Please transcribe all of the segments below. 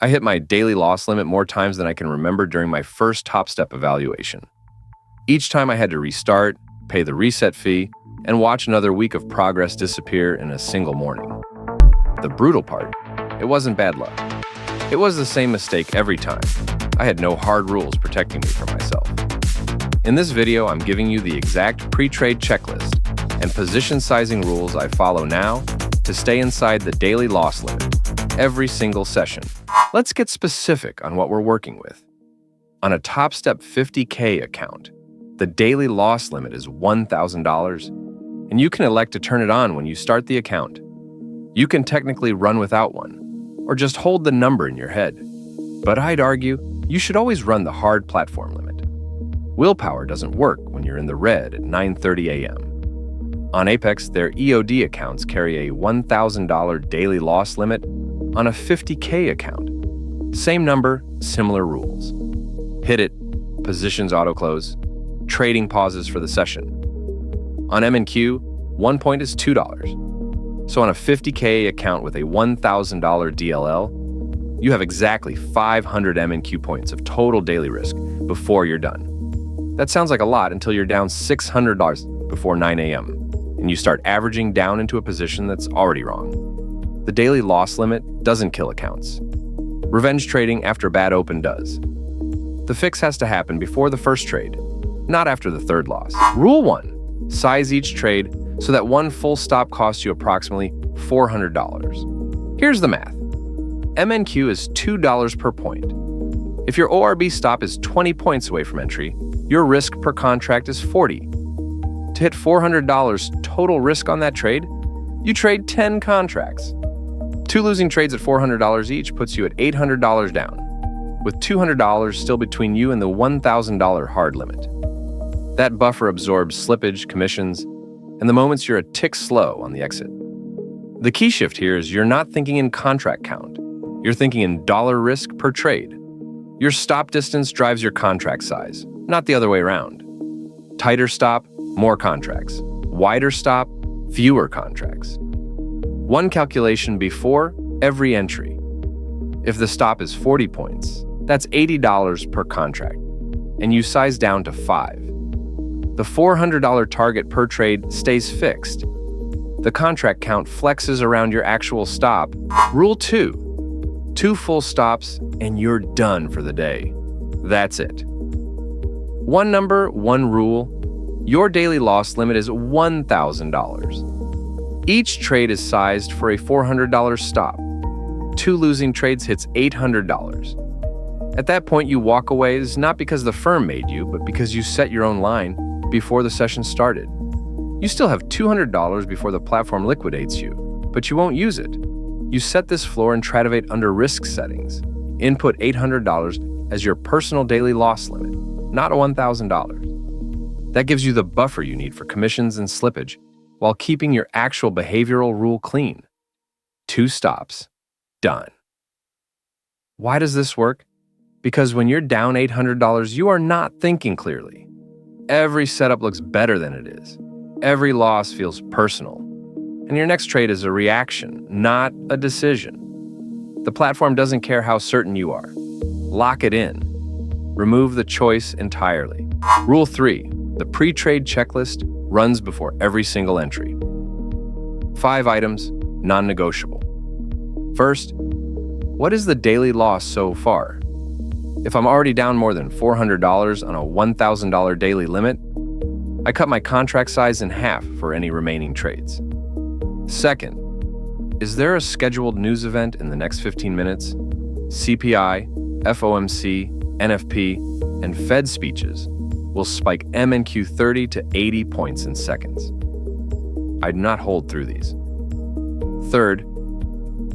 I hit my daily loss limit more times than I can remember during my first top step evaluation. Each time I had to restart, pay the reset fee, and watch another week of progress disappear in a single morning. The brutal part, it wasn't bad luck. It was the same mistake every time. I had no hard rules protecting me from myself. In this video, I'm giving you the exact pre-trade checklist and position sizing rules I follow now to stay inside the daily loss limit every single session. Let's get specific on what we're working with. On a Top Step 50K account, the daily loss limit is $1,000, and you can elect to turn it on when you start the account. You can technically run without one, or just hold the number in your head. But I'd argue you should always run the hard platform limit. Willpower doesn't work when you're in the red at 9:30 a.m. On Apex, their EOD accounts carry a $1,000 daily loss limit on a 50K account. Same number, similar rules. Hit it, positions auto-close, trading pauses for the session. On M&Q, 1 point is $2. So on a 50K account with a $1,000 DLL, you have exactly 500 M&Q points of total daily risk before you're done. That sounds like a lot until you're down $600 before 9 a.m. and you start averaging down into a position that's already wrong. The daily loss limit doesn't kill accounts. Revenge trading after a bad open does. The fix has to happen before the first trade, not after the third loss. Rule 1, size each trade so that one full stop costs you approximately $400. Here's the math. MNQ is $2 per point. If your ORB stop is 20 points away from entry, your risk per contract is 40. To hit $400 total risk on that trade, you trade 10 contracts. 2 losing trades at $400 each puts you at $800 down, with $200 still between you and the $1,000 hard limit. That buffer absorbs slippage, commissions, and the moments you're a tick slow on the exit. The key shift here is you're not thinking in contract count. You're thinking in dollar risk per trade. Your stop distance drives your contract size, not the other way around. Tighter stop, more contracts. Wider stop, fewer contracts. One calculation before every entry. If the stop is 40 points, that's $80 per contract, and you size down to 5. The $400 target per trade stays fixed. The contract count flexes around your actual stop. Rule 2, 2 full stops and you're done for the day. That's it. One number, one rule. Your daily loss limit is $1,000. Each trade is sized for a $400 stop. 2 losing trades hits $800. At that point, you walk away is not because the firm made you, but because you set your own line before the session started. You still have $200 before the platform liquidates you, but you won't use it. You set this floor and Trativate under risk settings. Input $800 as your personal daily loss limit, not a $1,000. That gives you the buffer you need for commissions and slippage while keeping your actual behavioral rule clean. 2 stops, done. Why does this work? Because when you're down $800, you are not thinking clearly. Every setup looks better than it is. Every loss feels personal. And your next trade is a reaction, not a decision. The platform doesn't care how certain you are. Lock it in. Remove the choice entirely. Rule 3, the pre-trade checklist runs before every single entry. 5 items, non-negotiable. First, what is the daily loss so far? If I'm already down more than $400 on a $1,000 daily limit, I cut my contract size in half for any remaining trades. Second, is there a scheduled news event in the next 15 minutes? CPI, FOMC, NFP, and Fed speeches will spike MNQ 30 to 80 points in seconds. I do not hold through these. Third,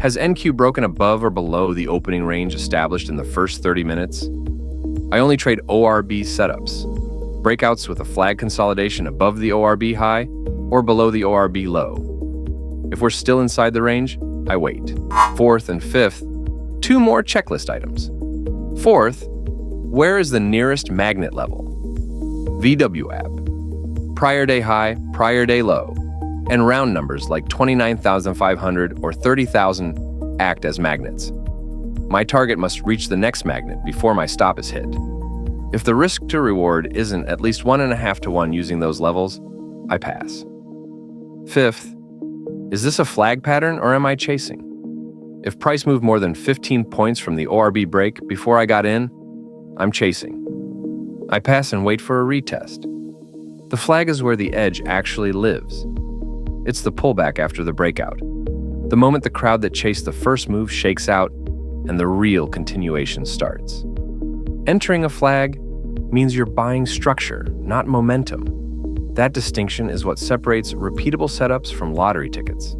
has NQ broken above or below the opening range established in the first 30 minutes? I only trade ORB setups, breakouts with a flag consolidation above the ORB high or below the ORB low. If we're still inside the range, I wait. Fourth and fifth, 2 more checklist items. Fourth, where is the nearest magnet level? VW app, prior day high, prior day low, and round numbers like 29,500 or 30,000 act as magnets. My target must reach the next magnet before my stop is hit. If the risk to reward isn't at least 1.5 to 1 using those levels, I pass. Fifth, is this a flag pattern or am I chasing? If price moved more than 15 points from the ORB break before I got in, I'm chasing. I pass and wait for a retest. The flag is where the edge actually lives. It's the pullback after the breakout. The moment the crowd that chased the first move shakes out and the real continuation starts. Entering a flag means you're buying structure, not momentum. That distinction is what separates repeatable setups from lottery tickets.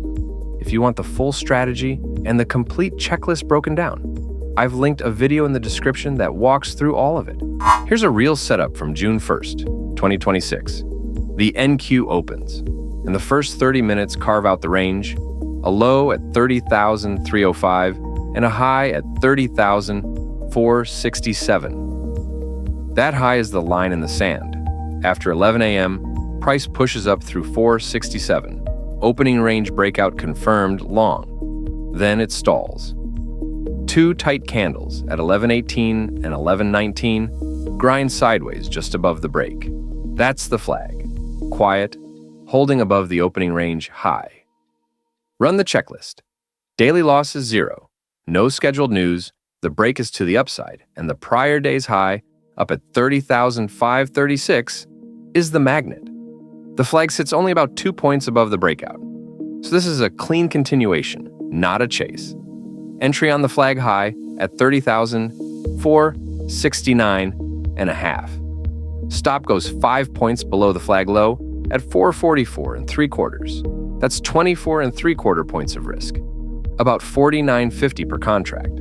If you want the full strategy and the complete checklist broken down, I've linked a video in the description that walks through all of it. Here's a real setup from June 1st, 2026. The NQ opens. In the first 30 minutes, carve out the range, a low at 30,305 and a high at 30,467. That high is the line in the sand. After 11 a.m., price pushes up through 467. Opening range breakout confirmed long. Then it stalls. Two tight candles at 11:18 and 11:19 grind sideways just above the break. That's the flag. Quiet, holding above the opening range high. Run the checklist. Daily loss is 0. No scheduled news. The break is to the upside, and the prior day's high, up at 30,536, is the magnet. The flag sits only about 2 points above the breakout. So this is a clean continuation, not a chase. Entry on the flag high at 30,469.5. Stop goes 5 points below the flag low at 444.75. That's 24.75 points of risk, about $49.50 per contract.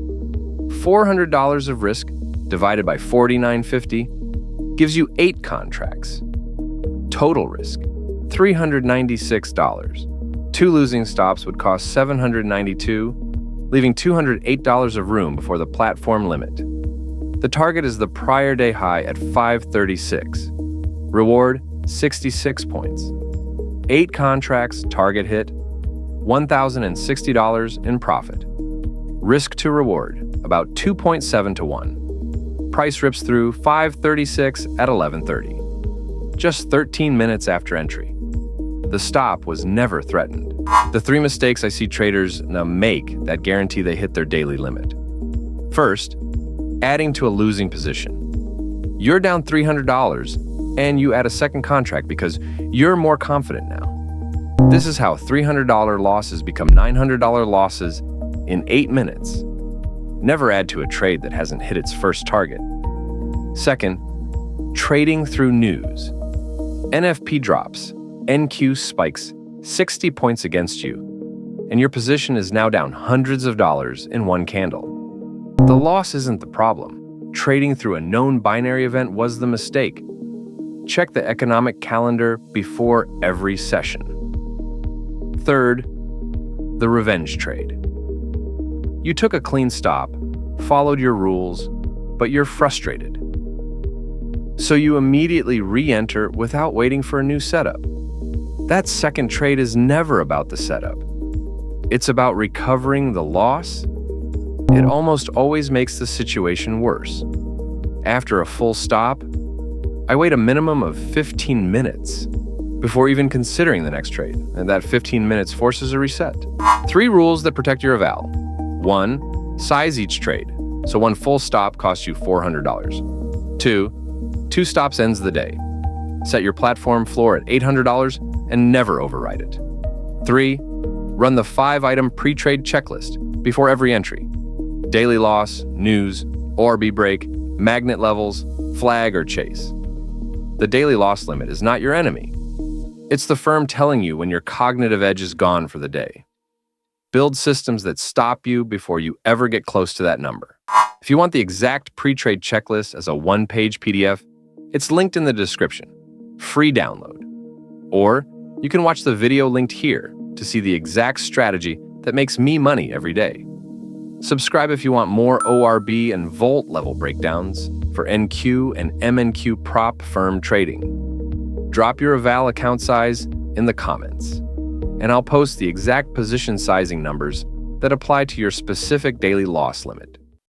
$400 of risk divided by $49.50 gives you 8 contracts. Total risk, $396. 2 losing stops would cost $792, leaving $208 of room before the platform limit. The target is the prior day high at 536. Reward, 66 points. 8 contracts, target hit, $1,060 in profit. Risk to reward, about 2.7 to 1. Price rips through 536 at 11:30. Just 13 minutes after entry. The stop was never threatened. The 3 mistakes I see traders now make that guarantee they hit their daily limit. First, adding to a losing position. You're down $300 and you add a second contract because you're more confident now. This is how $300 losses become $900 losses in 8 minutes. Never add to a trade that hasn't hit its first target. Second, trading through news. NFP drops, NQ spikes 60 points against you, and your position is now down hundreds of dollars in one candle. The loss isn't the problem. Trading through a known binary event was the mistake. Check the economic calendar before every session. Third, the revenge trade. You took a clean stop, followed your rules, but you're frustrated. So you immediately re-enter without waiting for a new setup. That second trade is never about the setup. It's about recovering the loss. It almost always makes the situation worse. After a full stop, I wait a minimum of 15 minutes before even considering the next trade, and that 15 minutes forces a reset. 3 rules that protect your eval. 1. Size each trade, so one full stop costs you $400. 2. 2 stops ends the day. Set your platform floor at $800 and never override it. 3. Run the 5-item pre-trade checklist before every entry. Daily loss, news, ORB break, magnet levels, flag, or chase. The daily loss limit is not your enemy. It's the firm telling you when your cognitive edge is gone for the day. Build systems that stop you before you ever get close to that number. If you want the exact pre-trade checklist as a 1-page PDF, it's linked in the description. Free download. Or you can watch the video linked here to see the exact strategy that makes me money every day. Subscribe if you want more ORB and Volt level breakdowns for NQ and MNQ prop firm trading. Drop your eval account size in the comments, and I'll post the exact position sizing numbers that apply to your specific daily loss limit.